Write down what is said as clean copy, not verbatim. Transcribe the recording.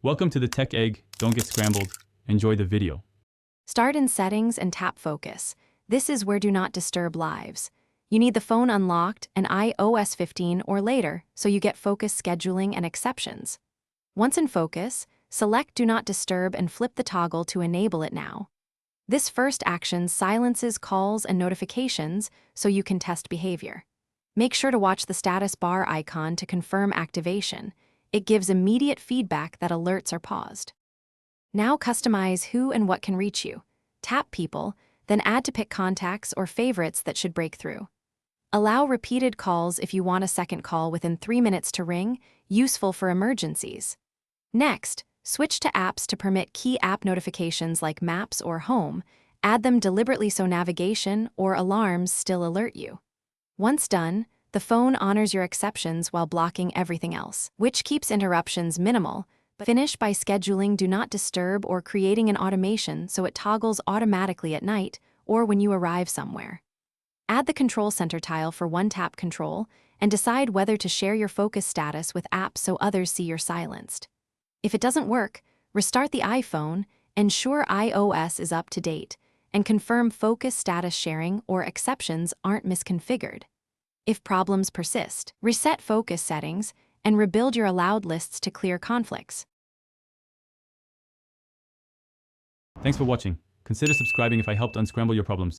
Welcome to the Tech Egg. Don't get scrambled. Enjoy the video. Start in Settings and tap Focus. This is where Do Not Disturb lives. You need the phone unlocked and iOS 15 or later so you get focus scheduling and exceptions. Once in Focus, select Do Not Disturb and flip the toggle to enable it now. This first action silences calls and notifications so you can test behavior. Make sure to watch the status bar icon to confirm activation. It gives immediate feedback that alerts are paused. Now customize who and what can reach you. Tap People, then add to pick contacts or favorites that should break through. Allow repeated calls if you want a second call within 3 minutes to ring, useful for emergencies. Next, switch to apps to permit key app notifications like Maps or Home. Add them deliberately so navigation or alarms still alert you. Once done, the phone honors your exceptions while blocking everything else, which keeps interruptions minimal. But finish by scheduling Do Not Disturb or creating an automation so it toggles automatically at night or when you arrive somewhere. Add the Control Center tile for one-tap control and decide whether to share your focus status with apps so others see you're silenced. If it doesn't work, restart the iPhone, ensure iOS is up to date, and confirm focus status sharing or exceptions aren't misconfigured. If problems persist, reset focus settings and rebuild your allowed lists to clear conflicts. Thanks for watching. Consider subscribing if I helped unscramble your problems.